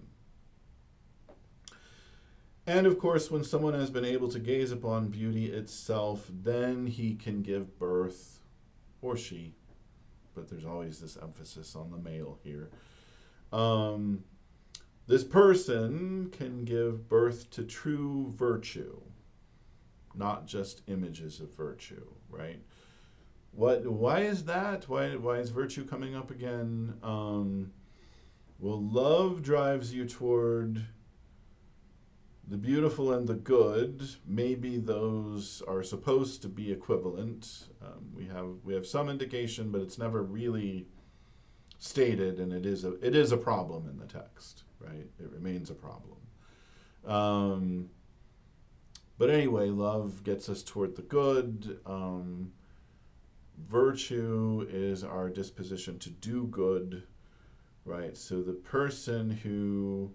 And of course, when someone has been able to gaze upon beauty itself, then he can give birth, or she, but there's always this emphasis on the male here. This person can give birth to true virtue, not just images of virtue, right? Why is that? Why is virtue coming up again? Well, love drives you toward the beautiful and the good. Maybe those are supposed to be equivalent. We have some indication, but it's never really stated, and it is a problem in the text, right? It remains a problem. But anyway, love gets us toward the good. Virtue is our disposition to do good, right? So the person who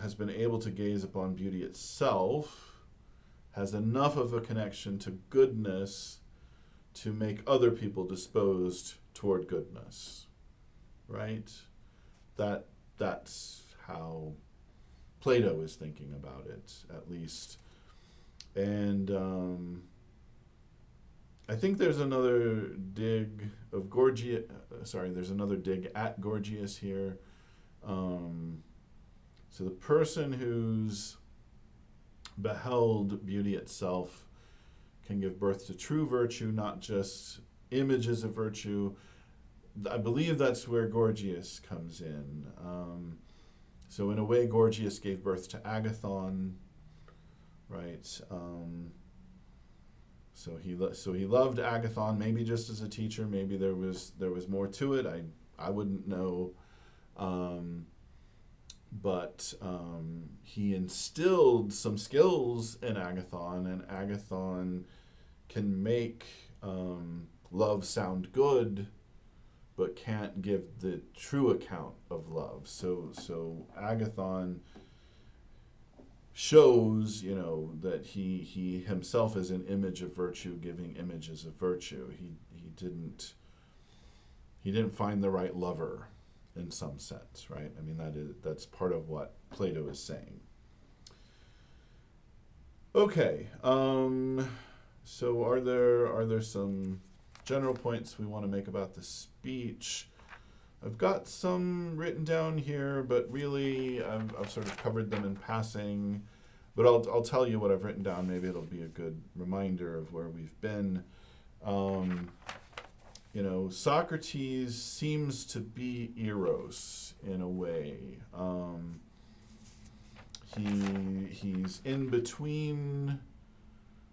has been able to gaze upon beauty itself has enough of a connection to goodness to make other people disposed toward goodness, right? That's how Plato is thinking about it, at least. And I think there's another dig of Gorgias. There's another dig at Gorgias here. So the person who's beheld beauty itself can give birth to true virtue, not just images of virtue. I believe that's where Gorgias comes in. So in a way, Gorgias gave birth to Agathon, right? So he loved Agathon, maybe just as a teacher. Maybe there was more to it. I wouldn't know. But he instilled some skills in Agathon, and Agathon can make love sound good, but can't give the true account of love. So Agathon shows, that he himself is an image of virtue, giving images of virtue. He didn't find the right lover, in some sense, right? I mean, that's part of what Plato is saying. Okay, so are there some general points we want to make about the speech? I've got some written down here, but really I've sort of covered them in passing. But I'll tell you what I've written down. Maybe it'll be a good reminder of where we've been. Socrates seems to be Eros in a way. He's in between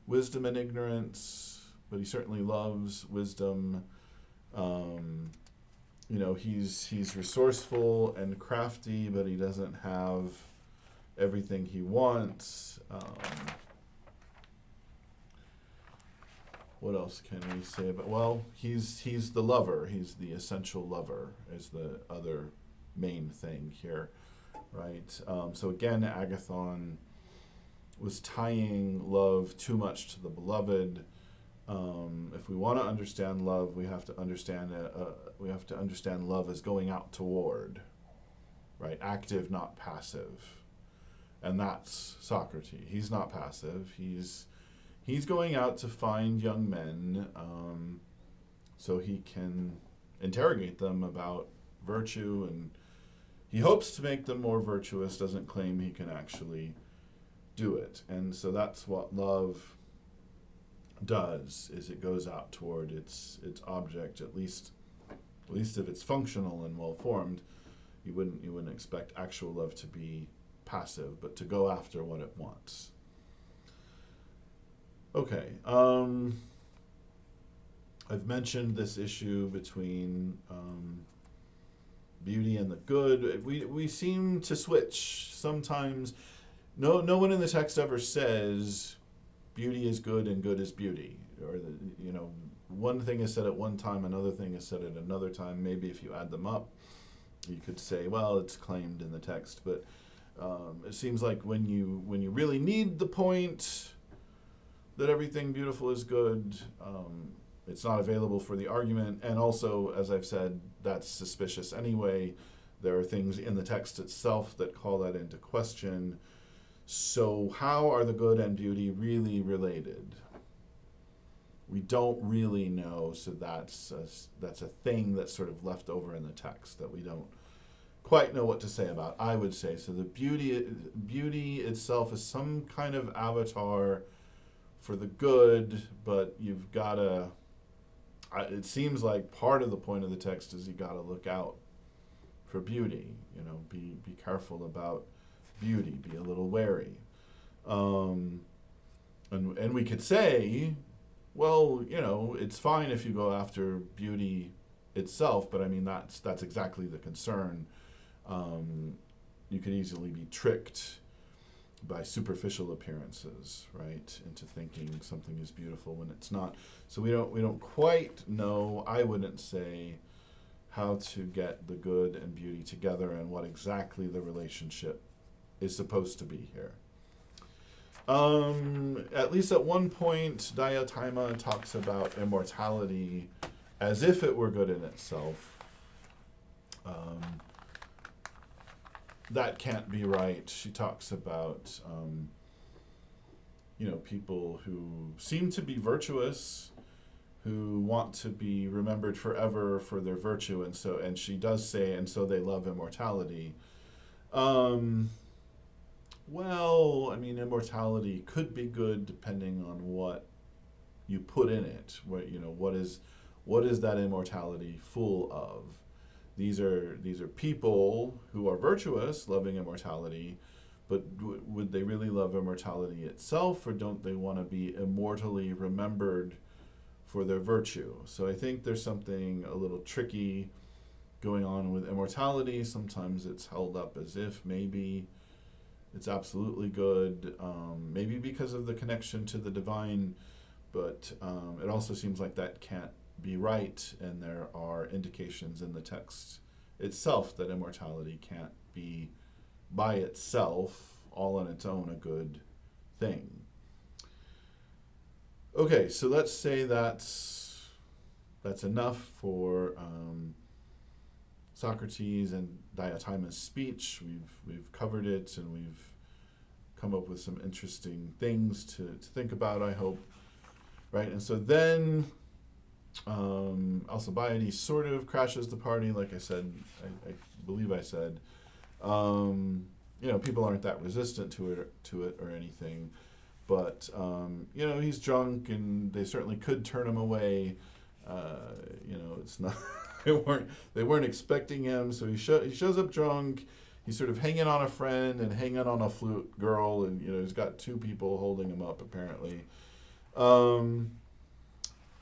wisdom and ignorance, but he certainly loves wisdom. he's resourceful and crafty, but he doesn't have everything he wants. What else can we say about? Well, he's the lover. He's the essential lover is the other main thing here, right? So again, Agathon was tying love too much to the beloved. If we want to understand love, we have to understand love as going out toward, right? Active, not passive, and that's Socrates. He's not passive. He's going out to find young men, so he can interrogate them about virtue, and he hopes to make them more virtuous. Doesn't claim he can actually do it, and so that's what love does, is it goes out toward its object, at least if it's functional and well formed. You wouldn't expect actual love to be passive, but to go after what it wants. Okay, I've mentioned this issue between beauty and the good. We seem to switch sometimes. No one in the text ever says beauty is good and good is beauty, or one thing is said at one time, another thing is said at another time. Maybe if you add them up, you could say, well, it's claimed in the text, but it seems like when you really need the point that everything beautiful is good, it's not available for the argument. And also, as I've said, that's suspicious anyway. There are things in the text itself that call that into question. So how are the good and beauty really related? We don't really know, so that's a thing that's sort of left over in the text that we don't quite know what to say about, I would say. So the beauty itself is some kind of avatar for the good, but you've got to, it seems like part of the point of the text is you got to look out for beauty, be careful about beauty, be a little wary. And we could say, well, it's fine if you go after beauty itself, but I mean, that's exactly the concern. You could easily be tricked by superficial appearances, right, into thinking something is beautiful when it's not. So we don't quite know, I wouldn't say, how to get the good and beauty together and what exactly the relationship is supposed to be here. At least at one point, Diotima talks about immortality as if it were good in itself. That can't be right. She talks about, people who seem to be virtuous, who want to be remembered forever for their virtue, and she does say, and so they love immortality. Well, I mean, immortality could be good depending on what you put in it. What is that immortality full of? These are people who are virtuous, loving immortality, but would they really love immortality itself, or don't they want to be immortally remembered for their virtue? So I think there's something a little tricky going on with immortality. Sometimes it's held up as if maybe it's absolutely good, maybe because of the connection to the divine, but it also seems like that can't be right, and there are indications in the text itself that immortality can't be by itself, all on its own, a good thing. Okay, so let's say that's enough for Socrates and Diotima's speech. We've covered it, and we've come up with some interesting things to think about, I hope. Right, and so then Alcibiades sort of crashes the party, like I said, I believe I said. People aren't that resistant to it or anything, but he's drunk, and they certainly could turn him away. It's not they weren't expecting him, so he shows up drunk. He's sort of hanging on a friend and hanging on a flute girl, and he's got two people holding him up apparently.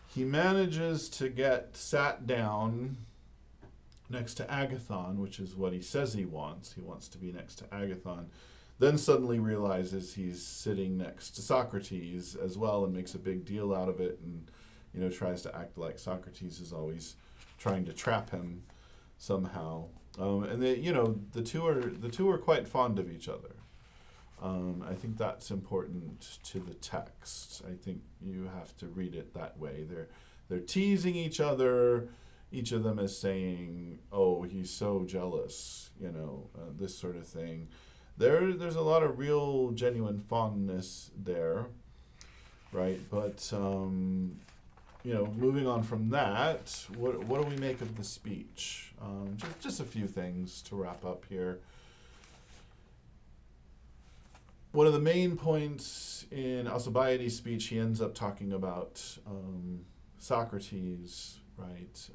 He manages to get sat down next to Agathon, which is what he says he wants. He wants to be next to Agathon. Then suddenly realizes he's sitting next to Socrates as well, and makes a big deal out of it, and tries to act like Socrates is always trying to trap him somehow. And the two are quite fond of each other. I think that's important to the text. I think you have to read it that way. They're teasing each other. Each of them is saying, "Oh, he's so jealous," this sort of thing. There's a lot of real, genuine fondness there, right? But moving on from that, what do we make of the speech? Just a few things to wrap up here. One of the main points in Alcibiades' speech, he ends up talking about Socrates, right?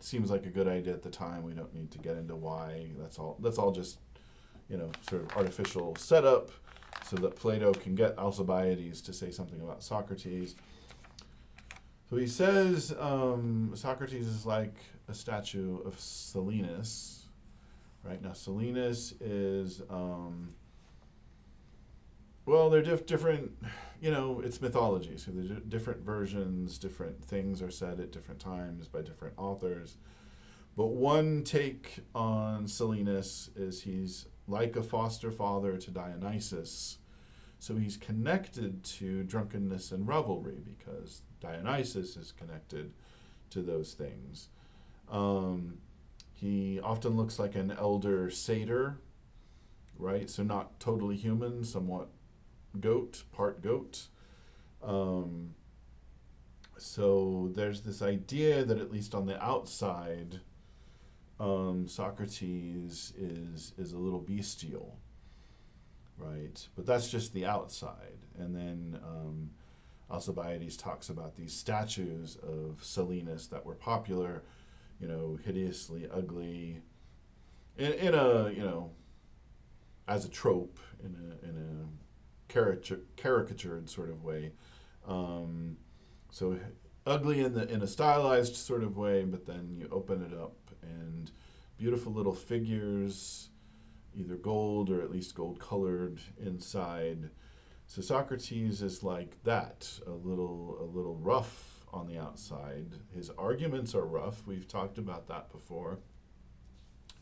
Seems like a good idea at the time. We don't need to get into why. That's all just sort of artificial setup so that Plato can get Alcibiades to say something about Socrates. So he says Socrates is like a statue of Silenus, right? Now Silenus is they're different, it's mythology. So there's different versions, different things are said at different times by different authors. But one take on Silenus is he's like a foster father to Dionysus. So he's connected to drunkenness and revelry because Dionysus is connected to those things. He often looks like an elder satyr, right? So not totally human, somewhat part goat. So there's this idea that at least on the outside, Socrates is a little bestial, right? But that's just the outside. And then Alcibiades talks about these statues of Silenus that were popular, hideously ugly, in a as a trope, in a caricatured sort of way. So ugly in a stylized sort of way, but then you open it up and beautiful little figures, either gold or at least gold colored inside. So Socrates is like that, a little rough on the outside. His arguments are rough. We've talked about that before.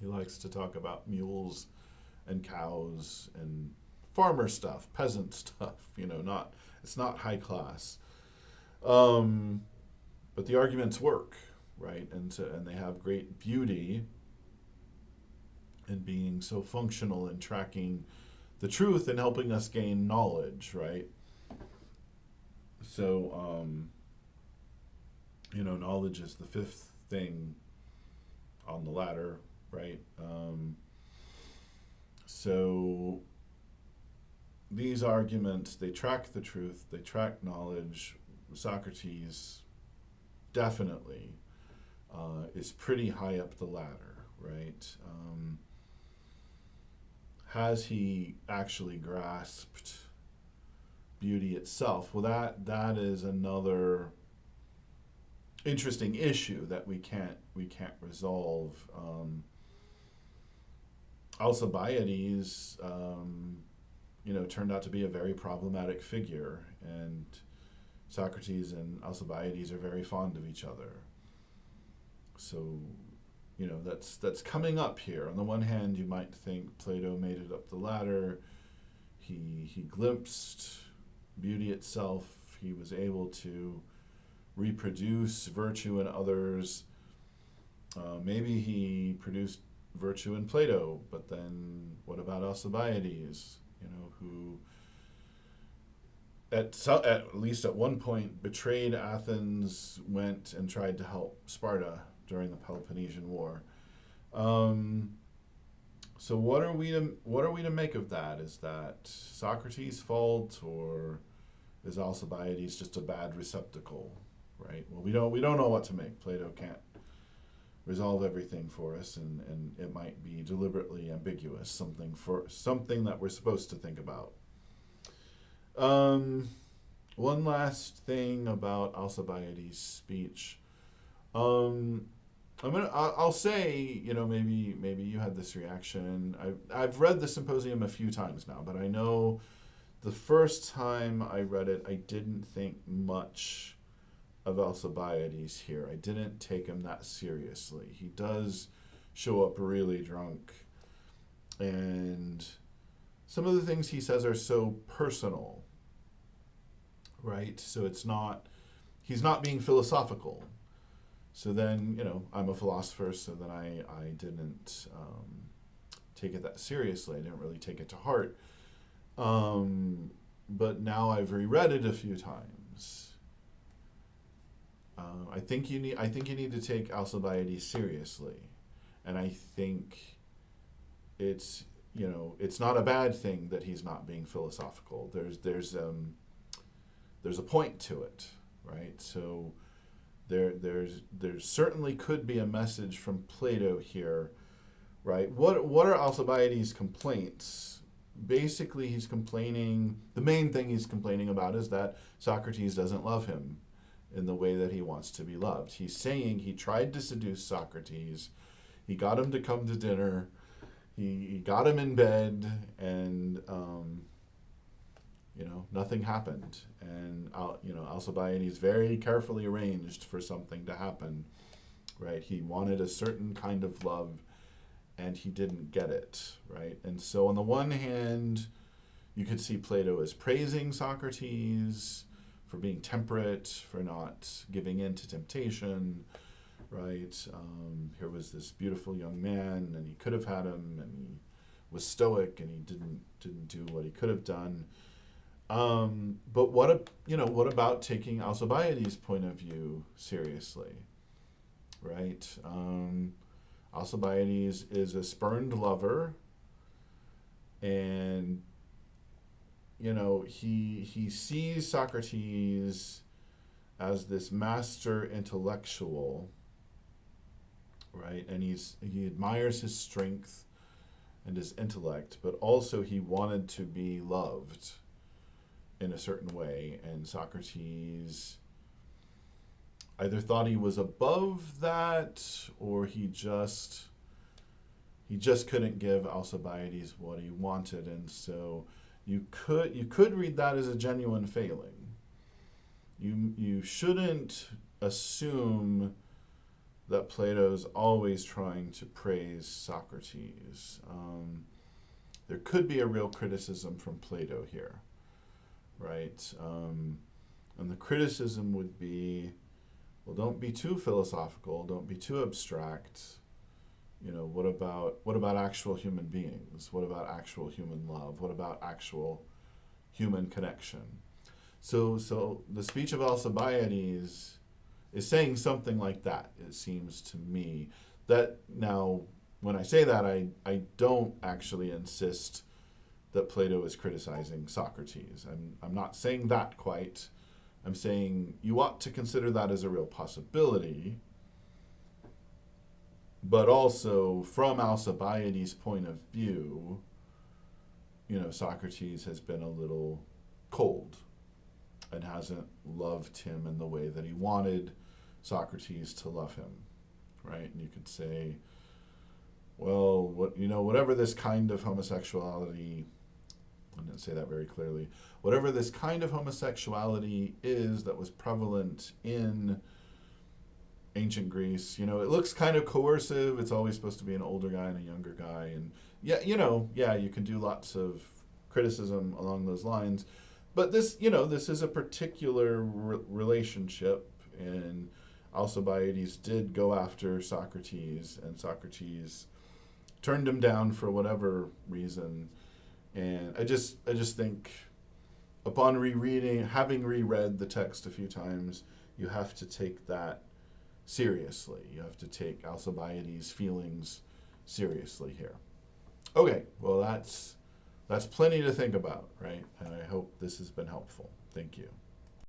He likes to talk about mules and cows and farmer stuff, peasant stuff, it's not high class. But the arguments work, right? And they have great beauty in being so functional in tracking the truth and helping us gain knowledge, right? So, knowledge is the fifth thing on the ladder, right? So these arguments, they track the truth, they track knowledge. Socrates definitely is pretty high up the ladder, right? Has he actually grasped beauty itself? Well, that is another interesting issue that we can't resolve. Alcibiades, turned out to be a very problematic figure, and Socrates and Alcibiades are very fond of each other. So, that's coming up here. On the one hand, you might think Plato made it up the ladder. He glimpsed beauty itself. He was able to reproduce virtue in others. Maybe he produced virtue in Plato, but then what about Alcibiades? Who at least at one point betrayed Athens, went and tried to help Sparta during the Peloponnesian War. So what are we to make of that? Is that Socrates' fault, or is Alcibiades just a bad receptacle? Right. Well, we don't know what to make. Plato can't resolve everything for us, and it might be deliberately ambiguous, something that we're supposed to think about. One last thing about Alcibiades' speech. I'll say, maybe you had this reaction. I've read the Symposium a few times now, but I know the first time I read it, I didn't think much of Alcibiades here. I didn't take him that seriously. He does show up really drunk, and some of the things he says are so personal, right? So he's not being philosophical. So then, I'm a philosopher, so then I didn't take it that seriously. I didn't really take it to heart. But now I've reread it a few times. I think you need to take Alcibiades seriously, and I think it's not a bad thing that he's not being philosophical. There's a point to it, right? So there certainly could be a message from Plato here, right? What are Alcibiades' complaints? Basically, he's complaining. The main thing he's complaining about is that Socrates doesn't love him in the way that he wants to be loved. He's saying he tried to seduce Socrates. He got him to come to dinner. He got him in bed, and nothing happened. And Alcibiades very carefully arranged for something to happen, right? He wanted a certain kind of love, and he didn't get it, right? And so on the one hand, you could see Plato as praising Socrates for being temperate, for not giving in to temptation, right? Here was this beautiful young man, and he could have had him, and he was stoic, and he didn't do what he could have done. But what about taking Alcibiades' point of view seriously, right? Alcibiades is a spurned lover, and he sees Socrates as this master intellectual, right? And he admires his strength and his intellect, but also he wanted to be loved in a certain way, and Socrates either thought he was above that, or he just couldn't give Alcibiades what he wanted, and so you could read that as a genuine failing. You shouldn't assume that Plato's always trying to praise Socrates. There could be a real criticism from Plato here, right? And the criticism would be, well, don't be too philosophical, don't be too abstract. What about actual human beings? What about actual human love? What about actual human connection? So the speech of Alcibiades is saying something like that, it seems to me. That now, when I say that, I don't actually insist that Plato is criticizing Socrates. I'm not saying that quite. I'm saying you ought to consider that as a real possibility, but also from Alcibiades' point of view, Socrates has been a little cold and hasn't loved him in the way that he wanted Socrates to love him, right? And you could say, well, whatever this kind of homosexuality, I didn't say that very clearly, whatever this kind of homosexuality is that was prevalent in ancient Greece, it looks kind of coercive. It's always supposed to be an older guy and a younger guy, and you can do lots of criticism along those lines. But this is a particular relationship, and Alcibiades did go after Socrates, and Socrates turned him down for whatever reason. And I just think, upon having reread the text a few times, you have to take that seriously. You have to take Alcibiades' feelings seriously here. Okay, well that's plenty to think about, right? And I hope this has been helpful. Thank you.